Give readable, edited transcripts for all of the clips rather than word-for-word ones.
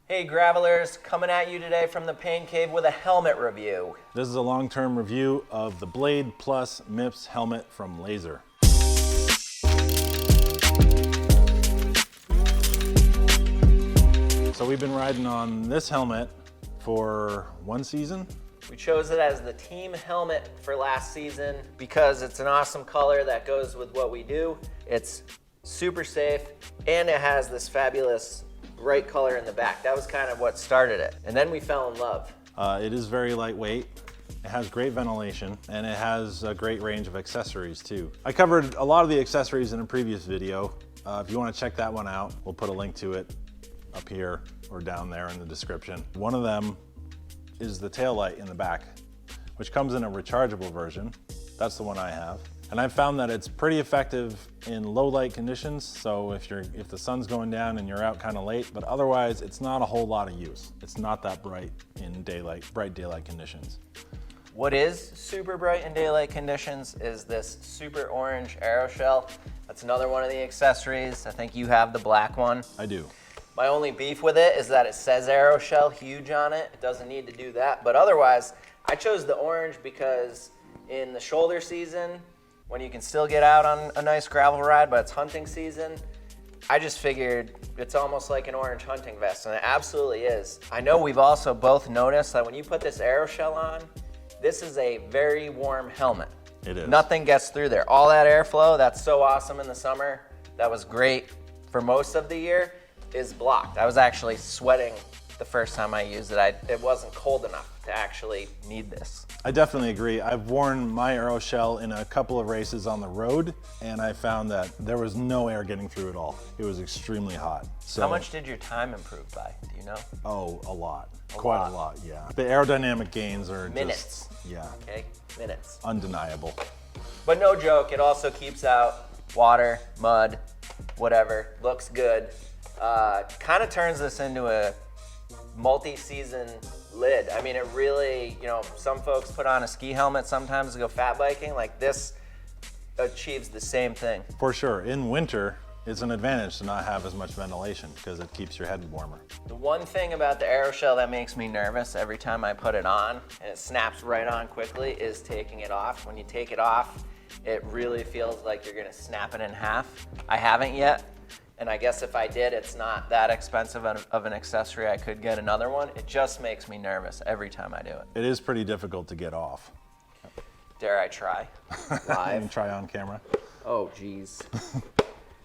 Hey Gravelers, coming at you today from the Pain Cave with a helmet review. This is a long-term review of the Blade MIPS helmet from Lazer. So we've been riding on this helmet for one season. We chose it as the team helmet for last season because it's an awesome color that goes with what we do. It's super safe and it has this fabulous bright color in the back. That was kind of what started it. And then we fell in love. It is very lightweight. It has great ventilation and it has a great range of accessories too. I covered a lot of the accessories in a previous video. If you want to check that one out, we'll put a link to it up here or down there in the description. One of them is the tail light in the back, which comes in a rechargeable version. That's the one I have. And I've found that it's pretty effective in low light conditions. So if the sun's going down and you're out kind of late, but otherwise it's not a whole lot of use. It's not that bright in bright daylight conditions. What is super bright in daylight conditions is this super orange aeroshell. That's another one of the accessories. I think you have the black one. I do. My only beef with it is that it says aeroshell huge on it. It doesn't need to do that. But otherwise, I chose the orange because in the shoulder season, when you can still get out on a nice gravel ride, but it's hunting season, I just figured it's almost like an orange hunting vest, and it absolutely is. I know we've also both noticed that when you put this aeroshell on, this is a very warm helmet. It is. Nothing gets through there. All that airflow, that's so awesome in the summer, that was great for most of the year, is blocked. I was actually sweating the first time I used it. It wasn't cold enough to actually need this. I definitely agree. I've worn my aeroshell in a couple of races on the road, and I found that there was no air getting through at all. It was extremely hot. So, how much did your time improve by? Do you know? Oh, a lot. Quite a lot, yeah. The aerodynamic gains are minutes. Just, yeah. Okay, minutes. Undeniable. But no joke, it also keeps out water, mud, whatever. Looks good. Kind of turns this into a multi-season lid. I mean, it really, some folks put on a ski helmet sometimes to go fat biking. Like this achieves the same thing. For sure. In winter, it's an advantage to not have as much ventilation because it keeps your head warmer. The one thing about the aeroshell that makes me nervous every time I put it on, and it snaps right on quickly, is taking it off. When you take it off, it really feels like you're gonna snap it in half. I haven't yet. And I guess if I did, it's not that expensive of an accessory. I could get another one. It just makes me nervous every time I do it. It is pretty difficult to get off. Dare I try? Live? And try on camera. Oh, geez.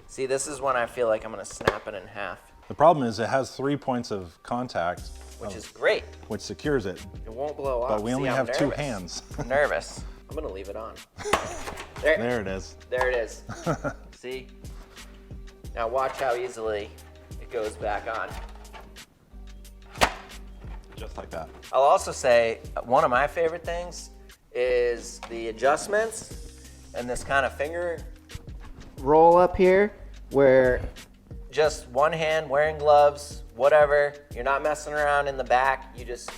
See, this is when I feel like I'm gonna snap it in half. The problem is it has 3 points of contact. Which is great. Which secures it. It won't blow off. But we only have nervous. 2 hands. I'm nervous. I'm gonna leave it on. There it is. There it is. See? Now watch how easily it goes back on. Just like that. I'll also say one of my favorite things is the adjustments and this kind of finger roll up here where just one hand wearing gloves, whatever, you're not messing around in the back, you just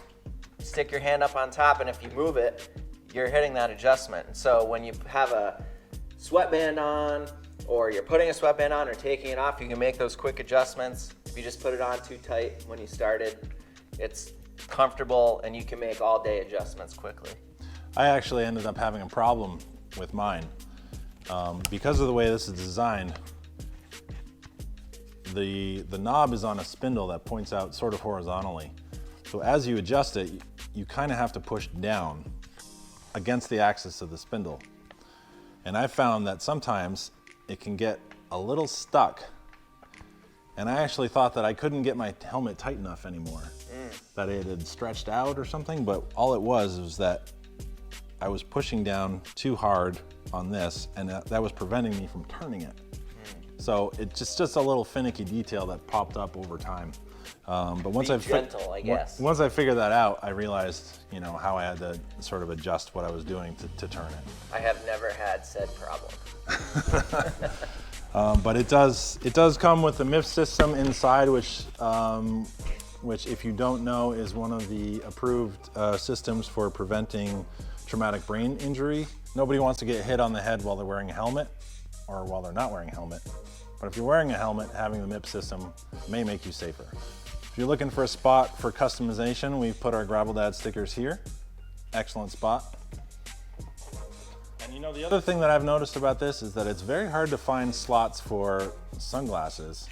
stick your hand up on top, and if you move it, you're hitting that adjustment. So when you have a sweatband on, or you're putting a sweatband on or taking it off, you can make those quick adjustments. If you just put it on too tight when you started, it's comfortable and you can make all day adjustments quickly. I actually ended up having a problem with mine. Because of the way this is designed, the knob is on a spindle that points out sort of horizontally. So as you adjust it, you kind of have to push down against the axis of the spindle. And I found that sometimes it can get a little stuck. And I actually thought that I couldn't get my helmet tight enough anymore, that it had stretched out or something, but all it was that I was pushing down too hard on this, and that was preventing me from turning it. So it's just a little finicky detail that popped up over time. But once I figured that out, I realized, how I had to sort of adjust what I was doing to turn it. I have never had said problem. But it does come with the MIPS system inside, which if you don't know, is one of the approved systems for preventing traumatic brain injury. Nobody wants to get hit on the head while they're wearing a helmet or while they're not wearing a helmet. But if you're wearing a helmet, having the MIPS system may make you safer. If you're looking for a spot for customization, we've put our Gravel Dad stickers here. Excellent spot. And you know, the other thing that I've noticed about this is that it's very hard to find slots for sunglasses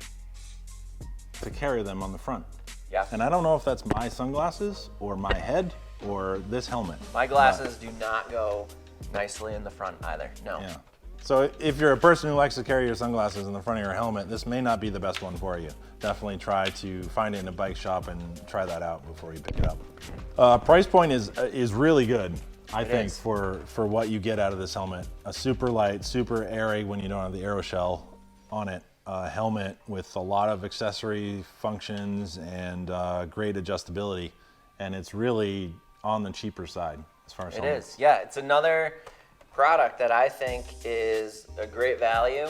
to carry them on the front. Yeah. And I don't know if that's my sunglasses or my head or this helmet. My glasses do not go nicely in the front either, no. Yeah. So if you're a person who likes to carry your sunglasses in the front of your helmet, this may not be the best one for you. Definitely try to find it in a bike shop and try that out before you pick it up. Price point is really good, I think, for what you get out of this helmet. A super light, super airy when you don't have the aero shell on it. A helmet with a lot of accessory functions and great adjustability. And it's really on the cheaper side as far as helmets. It is, yeah. It's another product that I think is a great value.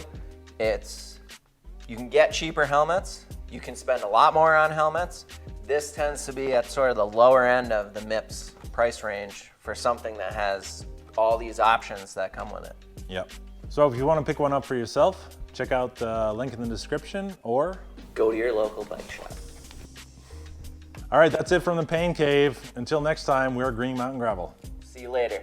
You can get cheaper helmets. You can spend a lot more on helmets. This tends to be at sort of the lower end of the MIPS price range for something that has all these options that come with it. Yep. So if you want to pick one up for yourself, check out the link in the description or go to your local bike shop. All right, that's it from the Pain Cave. Until next time, we're Green Mountain Gravel. See you later.